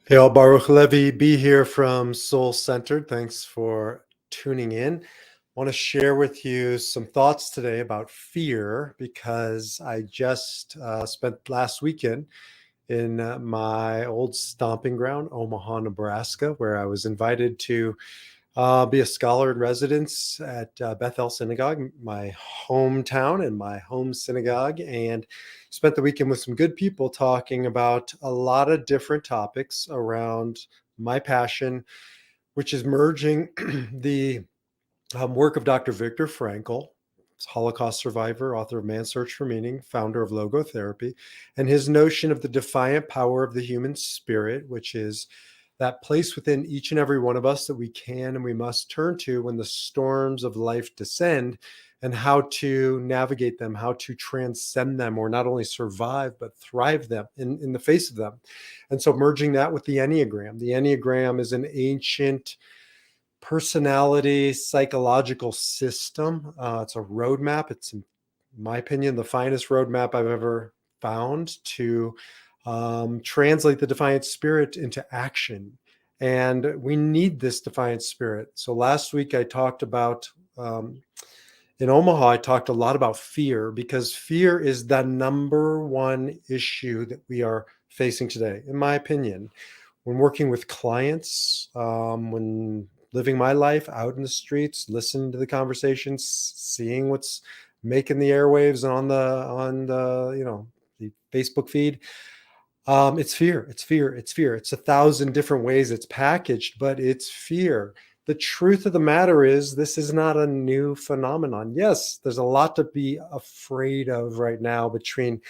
Hey, all, Baruch Levi, be here from Soul Centered. Thanks for tuning in. Want to share with you some thoughts today about fear because I just spent last weekend in my old stomping ground, Omaha, Nebraska, where I was invited to be a scholar in residence at Bethel Synagogue, my hometown and my home synagogue, and spent the weekend with some good people talking about a lot of different topics around my passion, which is merging the work of Dr. Viktor Frankl, Holocaust survivor, author of Man's Search for Meaning, founder of logotherapy, and his notion of the defiant power of the human spirit, which is that place within each and every one of us that we can and we must turn to when the storms of life descend, and how to navigate them, how to transcend them, or not only survive, but thrive them in the face of them. And so merging that with the Enneagram. The Enneagram is an ancient personality psychological system. It's a roadmap. It's, in my opinion, the finest roadmap I've ever found to translate the defiant spirit into action. And we need this defiant spirit. So last week I talked about, in Omaha, I talked a lot about fear, because fear is the number one issue that we are facing today, in my opinion. When working with clients, when living my life out in the streets, listening to the conversations, seeing what's making the airwaves on the the Facebook feed. It's fear. It's fear. It's fear. It's 1,000 different ways it's packaged, but it's fear. The truth of the matter is, this is not a new phenomenon. Yes, there's a lot to be afraid of right now between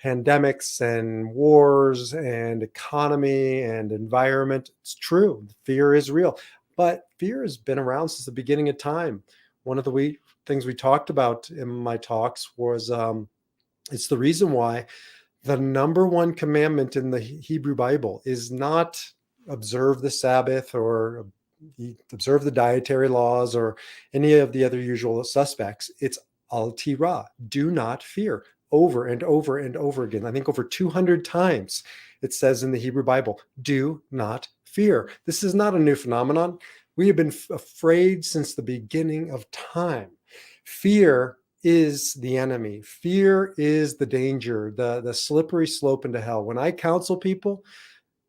pandemics and wars and economy and environment. It's true. Fear is real, but fear has been around since the beginning of time. One of the things we talked about in my talks was it's the reason why the number one commandment in the Hebrew Bible is not observe the Sabbath or observe the dietary laws or any of the other usual suspects. It's al tira, do not fear, over and over and over again. I think over 200 times it says in the Hebrew Bible, do not fear. This is not a new phenomenon. We have been afraid since the beginning of time. Fear is the enemy. Fear is the danger, the slippery slope into hell. When I counsel people,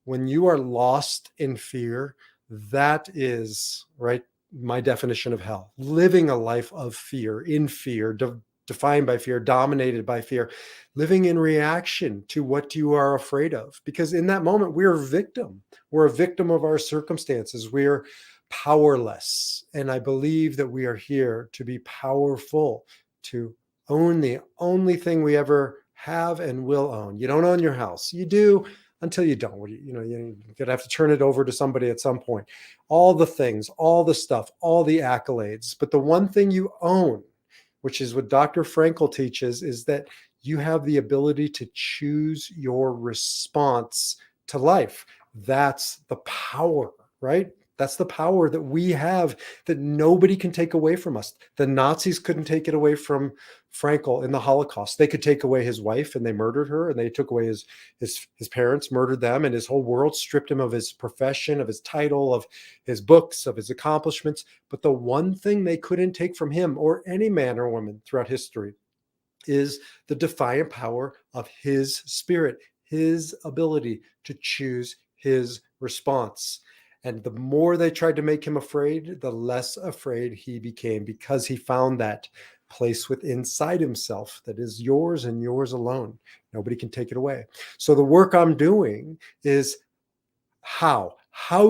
when you are lost in fear, that is, right, my definition of hell. Living a life of fear, in fear, defined by fear, dominated by fear, living in reaction to what you are afraid of. Because in that moment, we're a victim. We're a victim of our circumstances. We're powerless. And I believe that we are here to be powerful, to own the only thing we ever have and will own. You don't own your house. You do until you don't. You're gonna have to turn it over to somebody at some point. All the things, all the stuff, all the accolades. But the one thing you own, which is what Dr. Frankl teaches, is that you have the ability to choose your response to life. That's the power, right? That's the power that we have that nobody can take away from us. The Nazis couldn't take it away from Frankl in the Holocaust. They could take away his wife and they murdered her, and they took away his parents, murdered them, and his whole world, stripped him of his profession, of his title, of his books, of his accomplishments. But the one thing they couldn't take from him or any man or woman throughout history is the defiant power of his spirit, his ability to choose his response. And the more they tried to make him afraid, the less afraid he became, because he found that place within inside himself that is yours and yours alone. Nobody can take it away. So the work I'm doing is how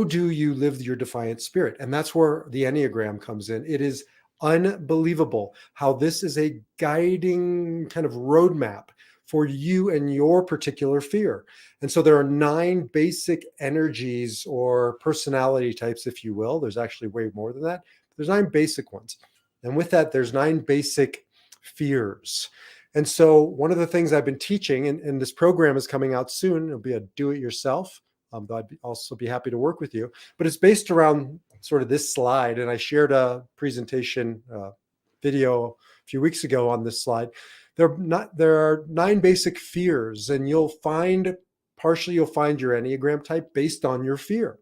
do you live your defiant spirit? And that's where the Enneagram comes in. It is unbelievable how this is a guiding kind of roadmap for you and your particular fear. And so there are 9 basic energies or personality types, if you will. There's actually way more than that. There's 9 basic ones. And with that, there's 9 basic fears. And so one of the things I've been teaching, and this program is coming out soon, it'll be a do-it-yourself, though I'd also be happy to work with you, but it's based around sort of this slide. And I shared a presentation video a few weeks ago on this slide. There are 9 basic fears, and you'll find partially you'll find your Enneagram type based on your fear.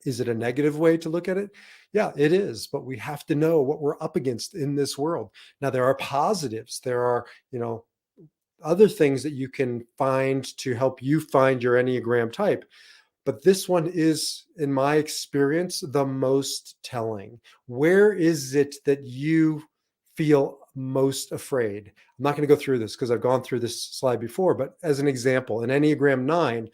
Is it a negative way to look at it? Yeah, it is, but we have to know what we're up against in this world. Now, there are positives. There are, other things that you can find to help you find your Enneagram type. But this one is, in my experience, the most telling. Where is it that you feel most afraid? I'm not going to go through this because I've gone through this slide before, but as an example, an Enneagram 9,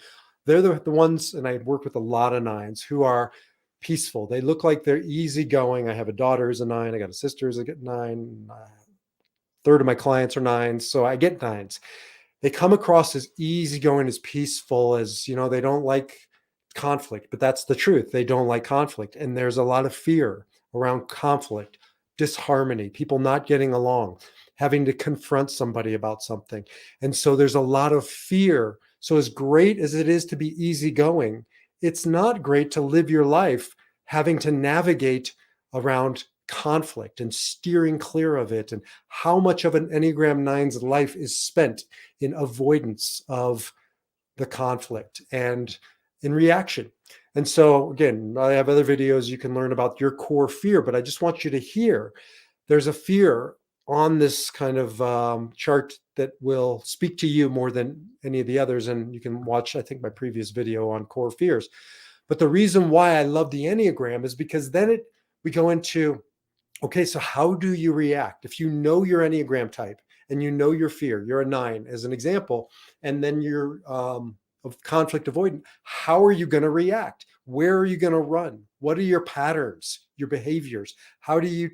they're the ones, and I work with a lot of 9s who are peaceful. They look like they're easygoing. I have a daughter who's a 9. I got a sister who's a 9. A third of my clients are 9s, so I get 9s. They come across as easygoing, as peaceful, as, they don't like conflict, but that's the truth. They don't like conflict. And there's a lot of fear around conflict, disharmony, people not getting along, having to confront somebody about something. And so there's a lot of fear. So as great as it is to be easygoing, it's not great to live your life having to navigate around conflict and steering clear of it. And how much of an Enneagram 9's life is spent in avoidance of the conflict and in reaction. And so again, I have other videos you can learn about your core fear, but I just want you to hear there's a fear on this kind of chart that will speak to you more than any of the others. And you can watch, I think, my previous video on core fears. But the reason why I love the Enneagram is because then we go into, okay, so how do you react? If you know your Enneagram type and you know your fear, you're a 9 as an example, and then you're of conflict avoidant, how are you going to react? Where are you going to run? What are your patterns, your behaviors? How do you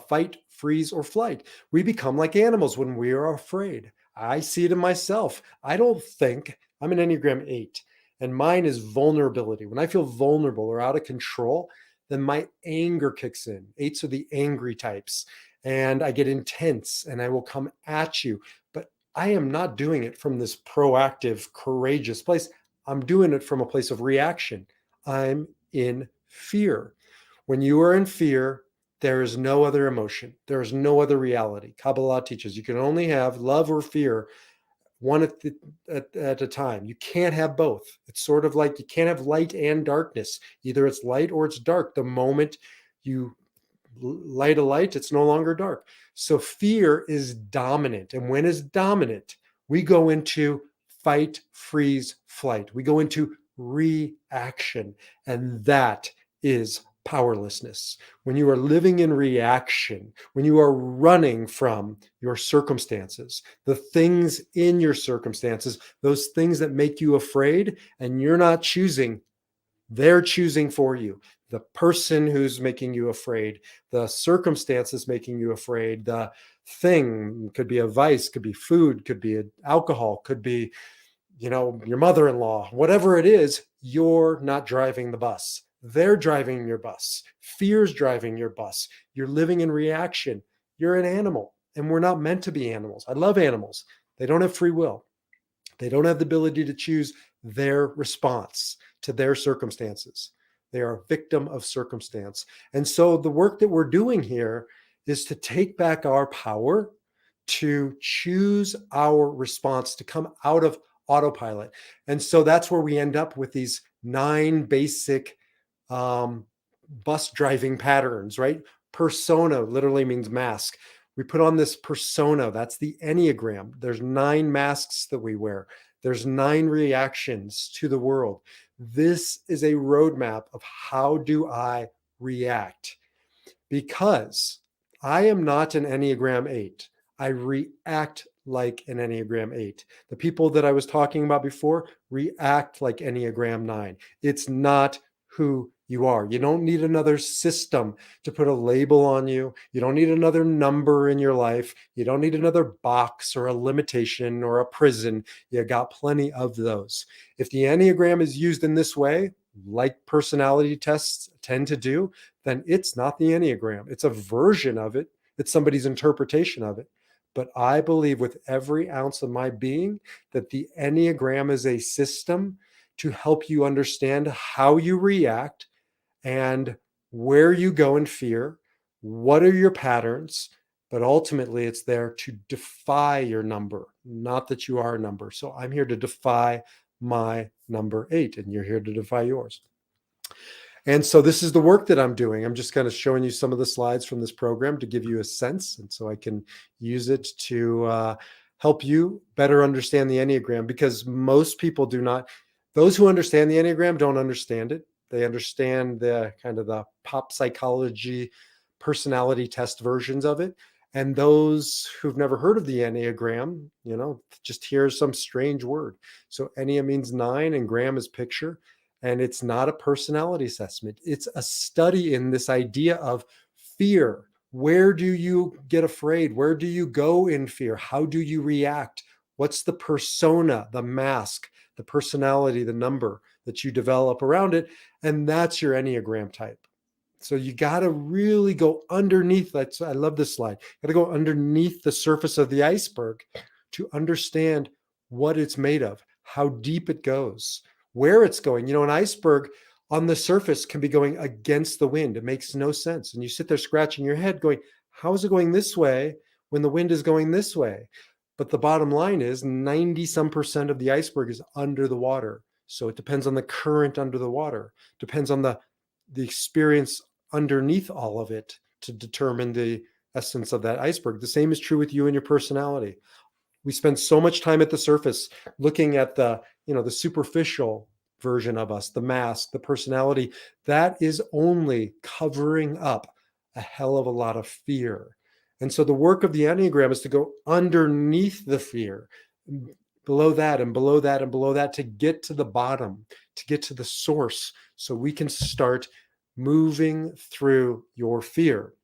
fight, freeze, or flight? We become like animals when we are afraid. I see it in myself. I'm an Enneagram 8, and mine is vulnerability. When I feel vulnerable or out of control, then my anger kicks in. 8s are the angry types, and I get intense and I will come at you. But I am not doing it from this proactive, courageous place. I'm doing it from a place of reaction. I'm in fear. When you are in fear, there is no other emotion. There is no other reality. Kabbalah teaches you can only have love or fear, one at a time. You can't have both. It's sort of like you can't have light and darkness. Either it's light or it's dark. The moment you light a light, it's no longer dark. So fear is dominant. And when it's dominant, we go into fight, freeze, flight. We go into reaction. And that is powerlessness. When you are living in reaction, when you are running from your circumstances, the things in your circumstances, those things that make you afraid, and you're not choosing, they're choosing for you. The person who's making you afraid, the circumstances making you afraid, the thing could be a vice, could be food, could be alcohol, could be, your mother-in-law, whatever it is, you're not driving the bus. They're driving your bus. Fear's driving your bus. You're living in reaction. You're an animal, and we're not meant to be animals. I love animals. They don't have free will. They don't have the ability to choose their response to their circumstances. They are a victim of circumstance. And so the work that we're doing here is to take back our power, to choose our response, to come out of autopilot. And so that's where we end up with these 9 basic bus driving patterns, right? Persona literally means mask. We put on this persona. That's the Enneagram. There's 9 masks that we wear. There's 9 reactions to the world. This is a roadmap of how do I react? Because I am not an Enneagram 8. I react like an Enneagram 8. The people that I was talking about before react like Enneagram 9. It's not who you are. You don't need another system to put a label on you. You don't need another number in your life. You don't need another box or a limitation or a prison. You got plenty of those. If the Enneagram is used in this way, like personality tests tend to do, then it's not the Enneagram. It's a version of it. It's somebody's interpretation of it. But I believe with every ounce of my being that the Enneagram is a system to help you understand how you react and where you go in fear, what are your patterns, but ultimately it's there to defy your number, not that you are a number. So I'm here to defy my number 8, and you're here to defy yours. And so this is the work that I'm doing. I'm just kind of showing you some of the slides from this program to give you a sense, and so I can use it to help you better understand the Enneagram, because most people do not. Those who understand the Enneagram don't understand it. They understand the kind of the pop psychology personality test versions of it. And those who've never heard of the Enneagram, just hear some strange word. So Ennea means 9 and gram is picture. And it's not a personality assessment. It's a study in this idea of fear. Where do you get afraid? Where do you go in fear? How do you react? What's the persona, the mask, the personality, the number that you develop around it? And that's your Enneagram type. So you got to really go underneath. I love this slide. You got to go underneath the surface of the iceberg to understand what it's made of, how deep it goes, where it's going. An iceberg on the surface can be going against the wind. It makes no sense. And you sit there scratching your head going, how is it going this way when the wind is going this way? But the bottom line is 90% of the iceberg is under the water. So it depends on the current under the water, depends on the experience underneath all of it to determine the essence of that iceberg. The same is true with you and your personality. We spend so much time at the surface looking at the superficial version of us, the mask, the personality. That is only covering up a hell of a lot of fear. And so the work of the Enneagram is to go underneath the fear, below that and below that and below that, to get to the bottom, to get to the source, so we can start moving through your fear,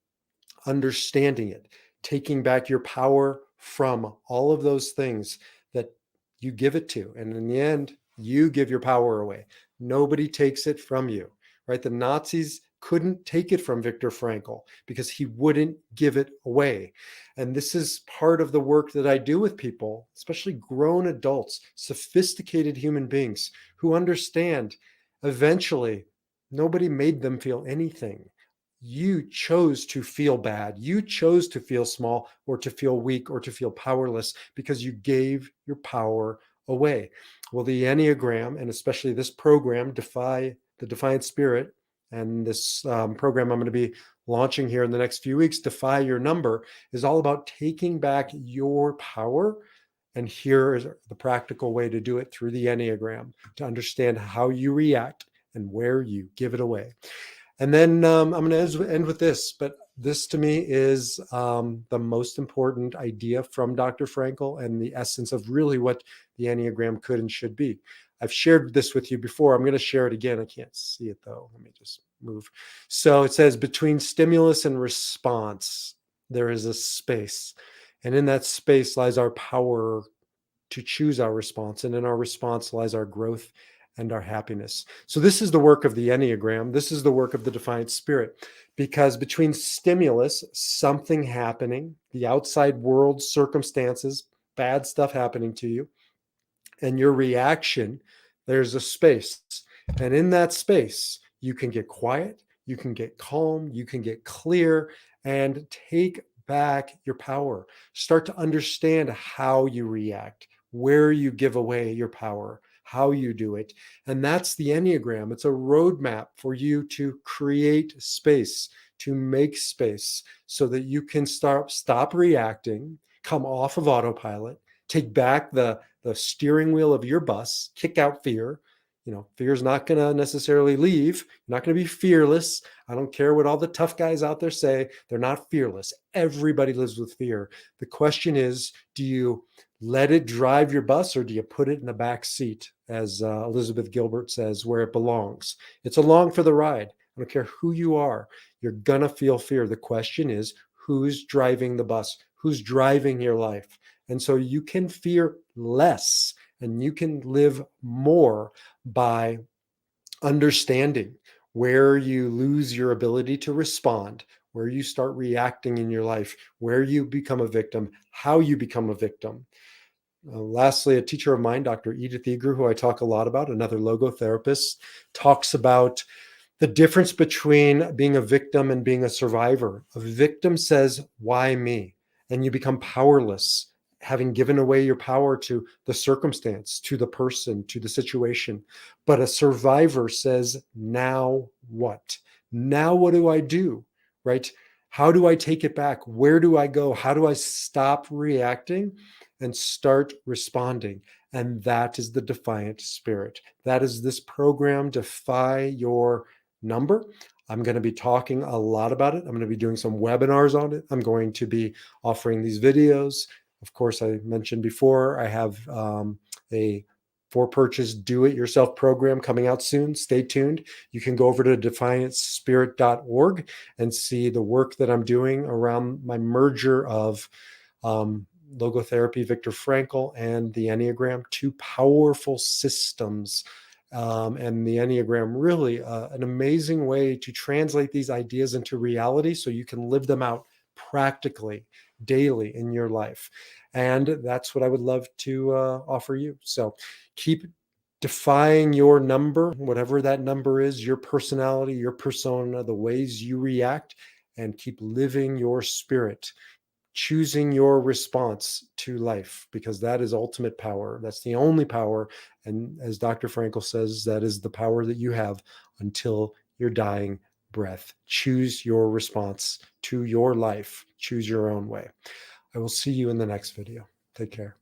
understanding it, taking back your power from all of those things that you give it to. And in the end, you give your power away. Nobody takes it from you, right? The Nazis couldn't take it from Viktor Frankl because he wouldn't give it away. And this is part of the work that I do with people, especially grown adults, sophisticated human beings who understand eventually nobody made them feel anything. You chose to feel bad. You chose to feel small or to feel weak or to feel powerless because you gave your power away. Well, the Enneagram, and especially this program, Defy the Defiant Spirit, and this program I'm going to be launching here in the next few weeks, Defy Your Number, is all about taking back your power. And here is the practical way to do it through the Enneagram, to understand how you react and where you give it away. And then I'm going to end with this, but this to me is the most important idea from Dr. Frankl and the essence of really what the Enneagram could and should be. I've shared this with you before. I'm going to share it again. I can't see it though. Let me just move. So it says, between stimulus and response, there is a space. And in that space lies our power to choose our response. And in our response lies our growth and our happiness. So this is the work of the Enneagram. This is the work of the Defiant Spirit, because between stimulus, something happening, the outside world, circumstances, bad stuff happening to you, and your reaction, there's a space. And in that space, you can get quiet, you can get calm, you can get clear, and take back your power. Start to understand how you react, where you give away your power, how you do it. And that's the Enneagram. It's a roadmap for you to create space, to make space so that you can stop reacting, come off of autopilot, take back the steering wheel of your bus, kick out fear. Fear is not going to necessarily leave. You're not going to be fearless. I don't care what all the tough guys out there say. They're not fearless. Everybody lives with fear. The question is, do you let it drive your bus, or do you put it in the back seat, as Elizabeth Gilbert says, where it belongs? It's along for the ride. I don't care who you are. You're going to feel fear. The question is, who's driving the bus? Who's driving your life? And so you can fear less and you can live more by understanding where you lose your ability to respond, where you start reacting in your life, where you become a victim, how you become a victim. Lastly, a teacher of mine, Dr. Edith Eger, who I talk a lot about, another logotherapist, talks about the difference between being a victim and being a survivor. A victim says, why me? and you become powerless, having given away your power to the circumstance, to the person, to the situation. But a survivor says, now what? Now what do I do? Right? How do I take it back? Where do I go? How do I stop reacting and start responding? And that is the defiant spirit. That is this program, Defy Your Number. I'm going to be talking a lot about it. I'm going to be doing some webinars on it. I'm going to be offering these videos. Of course, I mentioned before, I have a for purchase do-it-yourself program coming out soon. Stay tuned. You can go over to defiantspirit.org and see the work that I'm doing around my merger of logotherapy, Viktor Frankl, and the Enneagram, two powerful systems. And the Enneagram, really an amazing way to translate these ideas into reality so you can live them out practically, daily in your life. And that's what I would love to offer you. So keep defying your number, whatever that number is, your personality, your persona, the ways you react, and keep living your spirit, choosing your response to life, because that is ultimate power. That's the only power. And as Dr. Frankl says, that is the power that you have until your dying breath. Choose your response to your life. Choose your own way. I will see you in the next video. Take care.